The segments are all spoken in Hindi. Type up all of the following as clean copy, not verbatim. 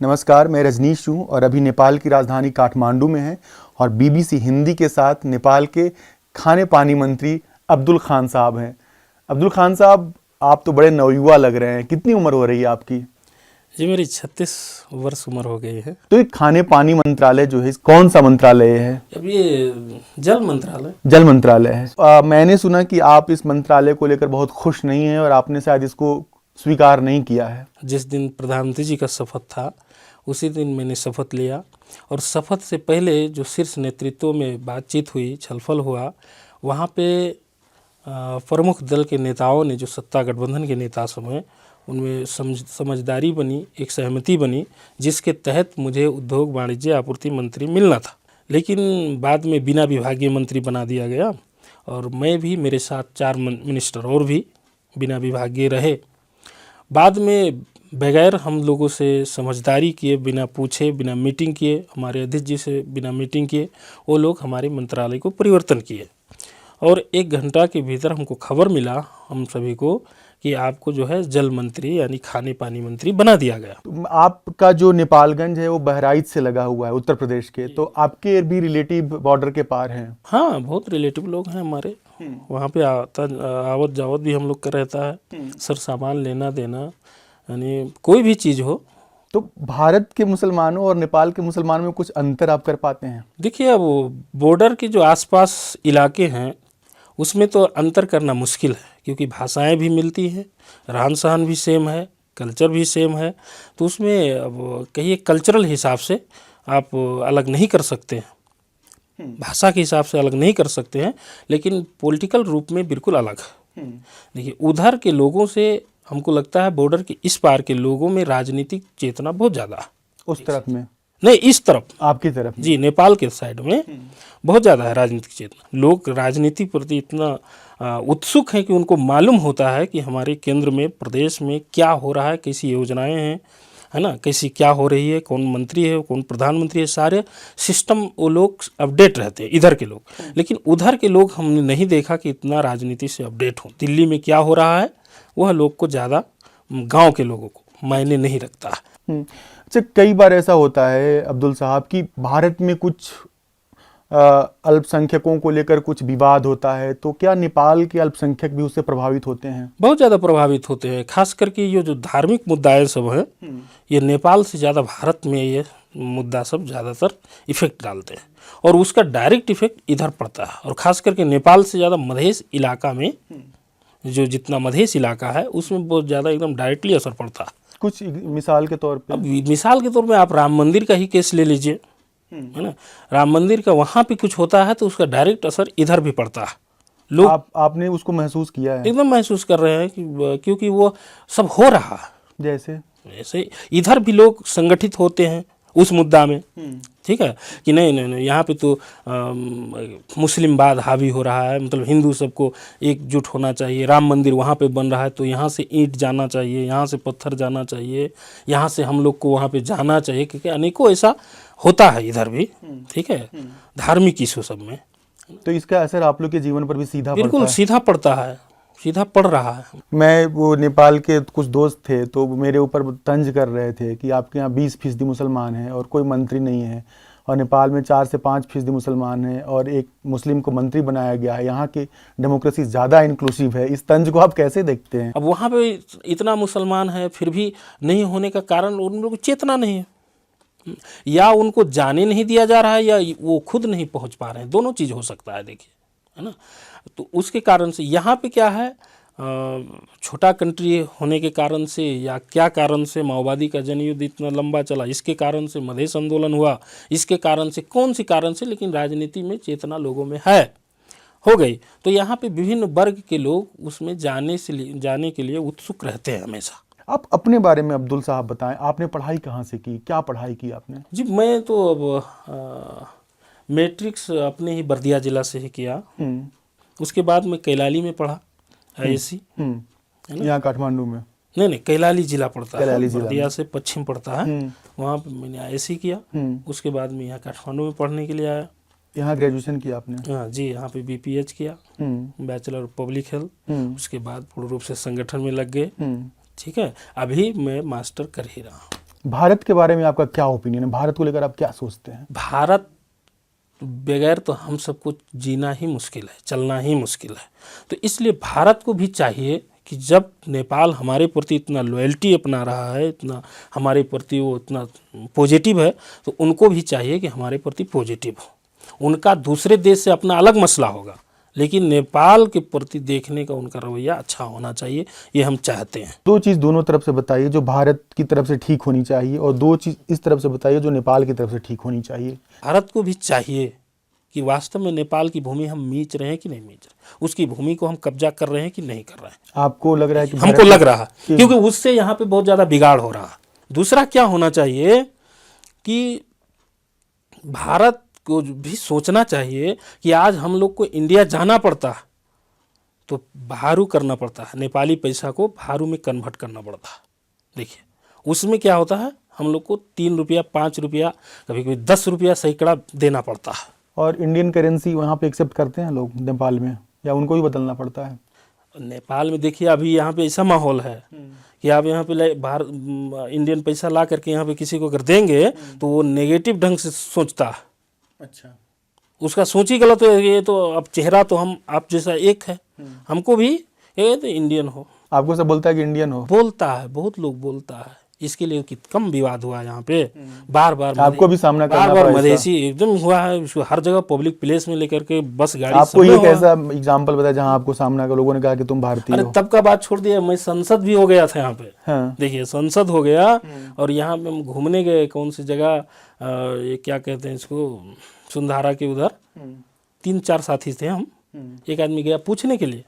नमस्कार, मैं रजनीश हूँ और अभी नेपाल की राजधानी काठमांडू में हैं और बीबीसी हिंदी के साथ नेपाल के खाने पानी मंत्री अब्दुल खान साहब हैं। अब्दुल खान साहब, आप तो बड़े नवयुवा लग रहे हैं। कितनी उम्र हो रही है आपकी? जी मेरी 36 वर्ष उम्र हो गई है। तो ये खाने पानी मंत्रालय जो है, कौन सा मंत्रालय है? अब ये जल मंत्रालय जल मंत्रालय है। मैंने सुना कि आप इस मंत्रालय को लेकर बहुत खुश नहीं हैं और आपने शायद इसको स्वीकार नहीं किया है। जिस दिन प्रधानमंत्री जी का शपथ था उसी दिन मैंने शपथ लिया और शपथ से पहले जो शीर्ष नेतृत्व में बातचीत हुई, छलफल हुआ, वहाँ पे प्रमुख दल के नेताओं ने, जो सत्ता गठबंधन के नेता सब हैं, उनमें समझदारी बनी, एक सहमति बनी, जिसके तहत मुझे उद्योग वाणिज्य आपूर्ति मंत्री मिलना था। लेकिन बाद में बिना विभागीय मंत्री बना दिया गया और मैं भी, मेरे साथ 4 मिनिस्टर और भी बिना विभागीय रहे। बाद में बगैर हम लोगों से समझदारी किए, बिना पूछे, बिना मीटिंग किए, हमारे अध्यक्ष जी से बिना मीटिंग किए, वो लोग हमारे मंत्रालय को परिवर्तन किए और 1 घंटा के भीतर हमको खबर मिला, हम सभी को, कि आपको जो है जल मंत्री यानी खाने पानी मंत्री बना दिया गया। आपका जो नेपालगंज है वो बहराइच से लगा हुआ है, उत्तर प्रदेश के, तो आपके भी रिलेटिव बॉर्डर के पार हैं? हाँ, बहुत रिलेटिव लोग हैं हमारे। वहाँ पे आवत जावत भी हम लोग का रहता है, सर सामान लेना देना, यानी कोई भी चीज़ हो। तो भारत के मुसलमानों और नेपाल के मुसलमानों में कुछ अंतर आप कर पाते हैं? देखिए, अब बॉर्डर के जो आसपास इलाके हैं उसमें तो अंतर करना मुश्किल है, क्योंकि भाषाएं भी मिलती हैं, रहन सहन भी सेम है, कल्चर भी सेम है, तो उसमें अब कहिए कल्चरल हिसाब से आप अलग नहीं कर सकते हैं, भाषा के हिसाब से अलग नहीं कर सकते हैं, लेकिन पॉलिटिकल रूप में बिल्कुल अलग है। देखिए, उधर के लोगों से हमको लगता है बॉर्डर के इस पार के लोगों में राजनीतिक चेतना बहुत ज़्यादा है। उस तरफ में नहीं, इस तरफ, आपकी तरफ में। जी, नेपाल के साइड में बहुत ज़्यादा है राजनीतिक चेतना। लोग राजनीति प्रति इतना उत्सुक हैं कि उनको मालूम होता है कि हमारे केंद्र में, प्रदेश में क्या हो रहा है, कैसी योजनाएं हैं, है ना, कैसी क्या हो रही है, कौन मंत्री है, कौन प्रधानमंत्री है, सारे सिस्टम वो लोग अपडेट रहते हैं, इधर के लोग। लेकिन उधर के लोग हमने नहीं देखा कि इतना राजनीति से अपडेट हो। दिल्ली में क्या हो रहा है वह लोग को ज़्यादा, गांव के लोगों को मायने नहीं रखता। अच्छा, कई बार ऐसा होता है अब्दुल साहब कि भारत में कुछ अल्पसंख्यकों को लेकर कुछ विवाद होता है, तो क्या नेपाल के अल्पसंख्यक भी उससे प्रभावित होते हैं? बहुत ज़्यादा प्रभावित होते हैं। खास करके ये जो धार्मिक मुद्दाएं सब हैं, ये नेपाल से ज़्यादा भारत में ये मुद्दा सब ज़्यादातर इफेक्ट डालते हैं और उसका डायरेक्ट इफेक्ट इधर पड़ता है। और ख़ास करके नेपाल से ज़्यादा मधेश इलाका में, जो जितना मधेश इलाका है उसमें बहुत ज़्यादा एकदम डायरेक्टली असर पड़ता है। कुछ मिसाल के तौर पे? अब मिसाल के तौर पे आप राम मंदिर का ही केस ले लीजिए, है ना। राम मंदिर का वहाँ पे कुछ होता है तो उसका डायरेक्ट असर इधर भी पड़ता है। लोग आपने उसको महसूस किया है? एकदम महसूस कर रहे हैं कि क्योंकि वो सब हो रहा है। जैसे इधर भी लोग संगठित होते हैं उस मुद्दा में, ठीक है, कि नहीं, यहाँ पे तो मुस्लिमवाद हावी हो रहा है, मतलब हिंदू सबको एकजुट होना चाहिए। राम मंदिर वहाँ पे बन रहा है तो यहाँ से ईंट जाना चाहिए, यहाँ से पत्थर जाना चाहिए, यहाँ से हम लोग को वहाँ पे जाना चाहिए, क्योंकि अनेकों ऐसा होता है इधर भी, ठीक है, धार्मिक इशू सब में। तो इसका असर आप लोग के जीवन पर भी सीधा बिल्कुल सीधा पड़ता है, सीधा पड़ रहा है। मैं, वो नेपाल के कुछ दोस्त थे तो मेरे ऊपर तंज कर रहे थे कि आपके यहाँ 20% मुसलमान हैं और कोई मंत्री नहीं है, और नेपाल में 4 से 5% मुसलमान हैं और एक मुस्लिम को मंत्री बनाया गया है, यहाँ की डेमोक्रेसी ज़्यादा इंक्लूसिव है। इस तंज को आप कैसे देखते हैं? अब वहाँ पे इतना मुसलमान है फिर भी नहीं होने का कारण उन लोगों को चेतना नहीं है, या उनको जाने नहीं दिया जा रहा है, या वो खुद नहीं पहुँच पा रहे हैं। दोनों चीज़ हो सकता है, देखिए, है ना। तो उसके कारण से यहाँ पे क्या है, छोटा कंट्री होने के कारण से या क्या कारण से माओवादी का जनयुद्ध इतना लंबा चला, इसके कारण से मधेश आंदोलन हुआ, इसके कारण से, कौन सी कारण से, लेकिन राजनीति में चेतना लोगों में है, हो गई। तो यहाँ पे विभिन्न वर्ग के लोग उसमें जाने के लिए उत्सुक रहते हैं हमेशा। आप अपने बारे में अब्दुल साहब बताएं, आपने पढ़ाई कहाँ से की, क्या पढ़ाई की आपने? जी, मैं तो अब मैट्रिक्स अपने ही बर्दिया जिला से ही किया। उसके बाद मैं कैलाली में पढ़ा, ISC, यहाँ काठमांडू में? नहीं, कैलाली जिला पड़ता है, कैलाली जिला बर्दिया से पश्चिम पड़ता है, वहाँ पे मैंने ISC किया। उसके बाद में यहाँ काठमांडू में पढ़ने के लिए आया। यहाँ ग्रेजुएशन किया आपने? हाँ जी, यहाँ पे BPH किया, बैचलर ऑफ पब्लिक हेल्थ। उसके बाद पूर्ण रूप से संगठन में लग गए, ठीक है। अभी मैं मास्टर कर ही रहा हूँ। भारत के बारे में आपका क्या ओपिनियन है, भारत को लेकर आप क्या सोचते हैं? भारत बगैर तो हम सबको जीना ही मुश्किल है, चलना ही मुश्किल है। तो इसलिए भारत को भी चाहिए कि जब नेपाल हमारे प्रति इतना लॉयल्टी अपना रहा है, इतना हमारे प्रति वो इतना पॉजिटिव है, तो उनको भी चाहिए कि हमारे प्रति पॉजिटिव हो। उनका दूसरे देश से अपना अलग मसला होगा, लेकिन नेपाल के प्रति देखने का उनका रवैया अच्छा होना चाहिए, ये हम चाहते हैं। दो चीज़ दोनों तरफ से बताइए जो भारत की तरफ से ठीक होनी चाहिए, और दो चीज़ इस तरफ से बताइए जो नेपाल की तरफ से ठीक होनी चाहिए। भारत को भी चाहिए कि वास्तव में नेपाल की भूमि हम मीच रहे हैं कि नहीं मीच रहे, उसकी भूमि को हम कब्जा कर रहे हैं कि नहीं कर रहे हैं। आपको लग रहा है कि हमको लग रहा है, क्योंकि उससे यहाँ पे बहुत ज़्यादा बिगाड़ हो रहा है। दूसरा क्या होना चाहिए कि भारत को भी सोचना चाहिए कि आज हम लोग को इंडिया जाना पड़ता है तो भारू करना पड़ता है, नेपाली पैसा को भारू में कन्वर्ट करना पड़ता है। देखिए उसमें क्या होता है, हम लोग को 3 रुपया 5 रुपया कभी कभी 10 रुपया सैकड़ा देना पड़ता है। और इंडियन करेंसी वहाँ पे एक्सेप्ट करते हैं लोग नेपाल में, या उनको भी बदलना पड़ता है? नेपाल में देखिए अभी यहाँ पे ऐसा माहौल है कि आप यहाँ पे बाहर इंडियन पैसा ला करके यहाँ पे किसी को अगर देंगे तो वो नेगेटिव ढंग से सोचता है। अच्छा, उसका सोच ही गलत है। ये तो अब चेहरा तो हम आप जैसा एक है, हमको भी ये तो इंडियन हो, आपको सब बोलता है कि इंडियन हो? बोलता है, बहुत लोग बोलता है। इसके लिए कम विवाद हुआ यहाँ पे, बार बार आपको भी सामना करना बार बार पड़ा मधेसी एकदम हुआ है। उसको हर जगह पब्लिक प्लेस में लेकर के बस गाड़ी आपको ये कैसा एग्जाम्पल बताया जहाँ आपको सामना कर लोगों ने कहा कि तुम भारतीय हो? तब का बात छोड़ दिया, मैं संसद भी हो गया था यहाँ पे। हाँ। देखिए संसद हो गया और यहाँ पे हम घूमने गए, कौन सी जगह ये क्या कहते हैं इसको, सुंधारा के उधर 3-4 साथी थे हम। एक आदमी गया पूछने के लिए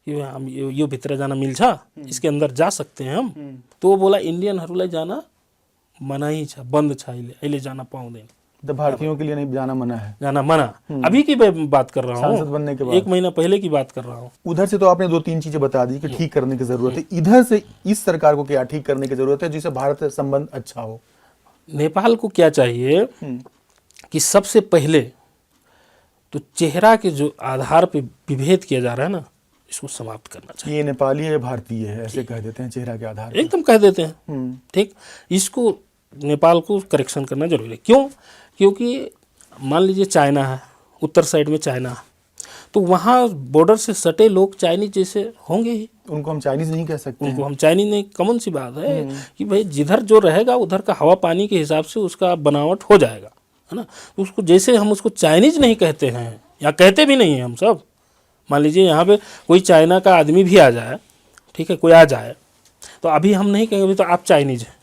कि हम यो भीतर जाना मिल्छ, इसके अंदर जा सकते हैं हम? तो वो बोला इंडियनहरूलाई जाना मना ही छ, बंद छ, अहिले जाना पाउँदैन। तो भारतीयों के लिए नहीं जाना मना है? जाना मना। अभी की बात कर रहा हूँ, सांसद बनने के बाद 1 महीना पहले की बात कर रहा हूँ। उधर से तो आपने 2-3 चीजें बता दी कि ठीक करने की जरूरत है, इधर से इस सरकार को क्या ठीक करने की जरूरत है जिससे भारत से संबंध अच्छा हो? नेपाल को क्या चाहिए कि सबसे पहले तो चेहरा के जो आधार पे विभेद किया जा रहा है ना, इसको समाप्त करना चाहिए। ये नेपाली है भारतीय है ऐसे कह देते हैं चेहरा के आधार पे। एकदम कह देते हैं, ठीक। इसको नेपाल को करेक्शन करना जरूरी है। क्यों? क्योंकि मान लीजिए चाइना है, उत्तर साइड में चाइना है, तो वहाँ बॉर्डर से सटे लोग चाइनीज जैसे होंगे ही। उनको हम चाइनीज नहीं कह सकते, उनको हम चाइनीज नहीं, कॉमन सी बात है कि भाई जिधर जो रहेगा उधर का हवा पानी के हिसाब से उसका बनावट हो जाएगा, है ना। उसको जैसे हम उसको चाइनीज नहीं कहते हैं या कहते भी नहीं हैं हम सब। मान लीजिए यहाँ पे कोई चाइना का आदमी भी आ जाए, ठीक है, कोई आ जाए तो अभी हम नहीं कहेंगे तो आप चाइनीज हैं,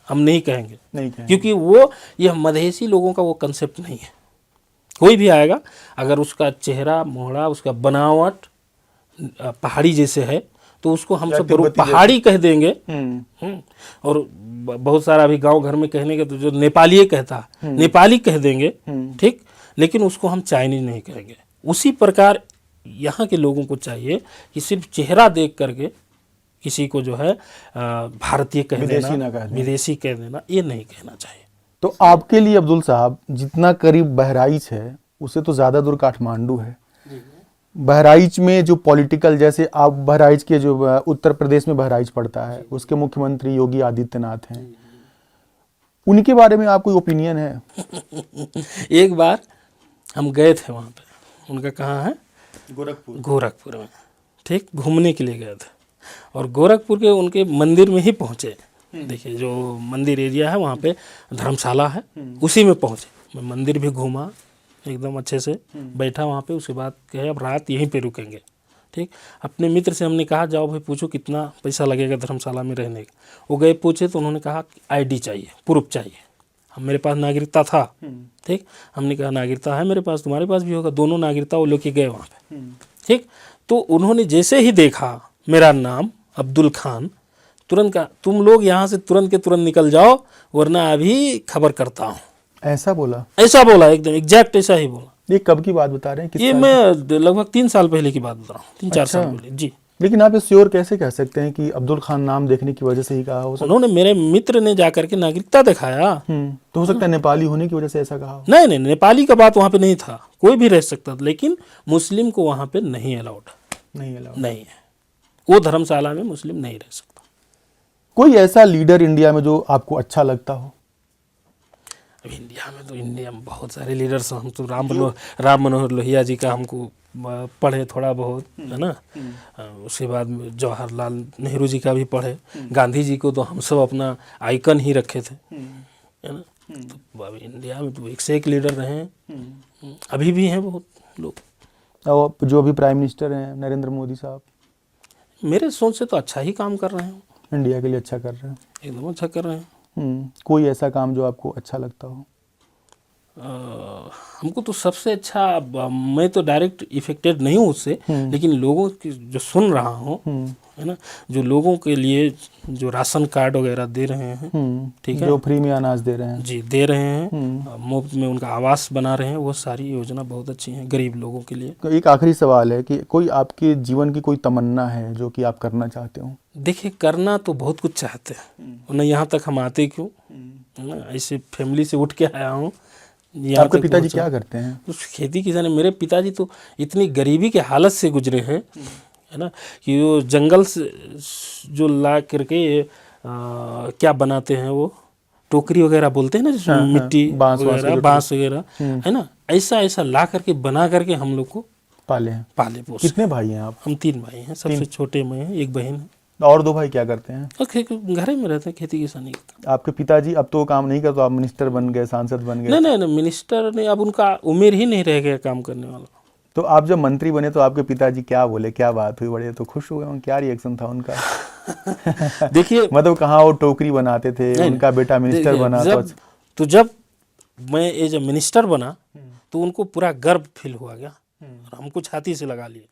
हम नहीं कहेंगे, क्योंकि वो ये मधेसी लोगों का वो कंसेप्ट नहीं है। कोई भी आएगा अगर उसका चेहरा मोहरा उसका बनावट पहाड़ी जैसे है तो उसको हम सब पहाड़ी कह देंगे। और बहुत सारा अभी गांव घर में कहने के तो जो नेपाली कहता नेपाली कह देंगे, ठीक, लेकिन उसको हम चाइनीज नहीं कहेंगे। उसी प्रकार यहाँ के लोगों को चाहिए कि सिर्फ चेहरा देख करके किसी को जो है भारतीय कह देना, विदेशी कह देना, ये नहीं कहना चाहिए। तो आपके लिए अब्दुल साहब जितना करीब बहराइच है उससे तो ज़्यादा दूर काठमांडू है। बहराइच में जो पॉलिटिकल, जैसे आप बहराइच के जो उत्तर प्रदेश में बहराइच पड़ता है उसके मुख्यमंत्री योगी आदित्यनाथ हैं, उनके बारे में आप कोई ओपिनियन है? एक बार हम गए थे वहाँ पे, उनका कहाँ है, गोरखपुर में, ठीक, घूमने के लिए गए थे और गोरखपुर के उनके मंदिर में ही पहुँचे। देखिए जो मंदिर एरिया है वहाँ पे धर्मशाला है, उसी में पहुँचे। मैं मंदिर भी घूमा एकदम अच्छे से, बैठा वहाँ पे। उसके बाद कहे अब रात यहीं पे रुकेंगे, ठीक। अपने मित्र से हमने कहा जाओ भाई पूछो कितना पैसा लगेगा धर्मशाला में रहने का। वो गए पूछे तो उन्होंने कहा ID चाहिए, प्रूफ चाहिए। हम मेरे पास नागरिकता था, ठीक, हमने कहा नागरिकता है मेरे पास, तुम्हारे पास भी होगा। दोनों नागरिकता वो लेके गए वहाँ पे, ठीक। तो उन्होंने जैसे ही देखा मेरा नाम अब्दुल खान, तुरंत का तुम लोग यहाँ से तुरंत के तुरंत निकल जाओ वरना अभी खबर करता हूँ। ऐसा बोला? ऐसा बोला, एकदम एग्जैक्ट ऐसा ही बोला। ये कब की बात बता रहे हैं? ये मैं लगभग 3 साल पहले की बात बता रहा हूँ, 3-4 साल पहले जी। लेकिन आप श्योर कैसे कह सकते हैं कि अब्दुल खान नाम देखने की वजह से ही कहा हो? उन्होंने, मेरे मित्र ने जाकर के नागरिकता दिखाया। तो हो सकता है नेपाली होने की वजह से ऐसा कहा हो? नहीं, नेपाली का बात वहाँ पे नहीं था, कोई भी रह सकता था, लेकिन मुस्लिम को वहाँ पे नहीं अलाउड नहीं है। वो धर्मशाला में मुस्लिम नहीं रह सकता। कोई ऐसा लीडर इंडिया में जो आपको अच्छा लगता हो? अब इंडिया में बहुत सारे लीडर्स हैं। हम तो राम मनोहर लोहिया जी का हमको पढ़े थोड़ा बहुत, है ना। उसके बाद में जवाहरलाल नेहरू जी का भी पढ़े। गांधी जी को तो हम सब अपना आइकन ही रखे थे, है ना। तो अब इंडिया में तो एक से एक लीडर रहे हैं, अभी भी हैं बहुत लोग। और जो अभी प्राइम मिनिस्टर हैं नरेंद्र मोदी साहब, मेरे सोच से तो अच्छा ही काम कर रहे हैं, इंडिया के लिए अच्छा कर रहे हैं। एकदम अच्छा कर रहे हैं। कोई ऐसा काम जो आपको अच्छा लगता हो? हमको तो सबसे अच्छा, मैं तो डायरेक्ट इफेक्टेड नहीं हूँ उससे, लेकिन लोगों की जो सुन रहा हूँ, है ना, जो लोगों के लिए जो राशन कार्ड वगैरह दे रहे हैं, ठीक है, जो फ्री में अनाज दे रहे हैं, जी दे रहे हैं, मुफ्त में उनका आवास बना रहे हैं, वो सारी योजना बहुत अच्छी हैं गरीब लोगों के लिए। एक आखिरी सवाल है कि कोई आपके जीवन की कोई तमन्ना है जो कि आप करना चाहते हो? देखिए, करना तो बहुत कुछ चाहते हैं, वरना यहाँ तक हम आते क्यों, है ना। ऐसे फैमिली से उठ के आया हूँ। आपके पिताजी क्या करते हैं? तो खेती किसानी। मेरे पिताजी तो इतनी गरीबी के हालत से गुजरे हैं, है ना, कि वो जंगल से जो ला करके क्या बनाते हैं, वो टोकरी वगैरह बोलते हैं ना, जिसमें मिट्टी वगैरह, बांस वगैरह, है ना, ऐसा ऐसा ला करके बना करके हम लोग को पाले हैं, पाले पोसे। कितने भाई हैं आप? हम 3 भाई हैं, सबसे छोटे मैं हैं, एक बहन है। और 2 भाई क्या करते हैं? और घर में रहते हैं, खेती किसानी का। आपके पिताजी अब तो काम नहीं करते, तो आप मिनिस्टर बन गए, सांसद बन गए? नहीं, मिनिस्टर नहीं, अब उनका उम्र ही नहीं रह गया काम करने वाला। तो आप जब मंत्री बने तो आपके पिताजी क्या बोले, क्या बात हुई? बड़े तो खुश हुए होंगे, क्या रिएक्शन था उनका? देखिए, मतलब कहाँ वो टोकरी बनाते थे, उनका बेटा मिनिस्टर बना, जब मैं एज ए मिनिस्टर बना तो उनको पूरा गर्व फील हुआ गया, और हमको छाती से लगा लिए।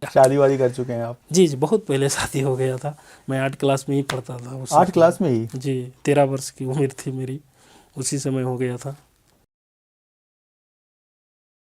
शादी वादी कर चुके हैं आप? जी, बहुत पहले शादी हो गया था। मैं 8 क्लास में ही पढ़ता था। 8 क्लास में ही? जी, 13 वर्ष की उम्र थी मेरी, उसी समय हो गया था।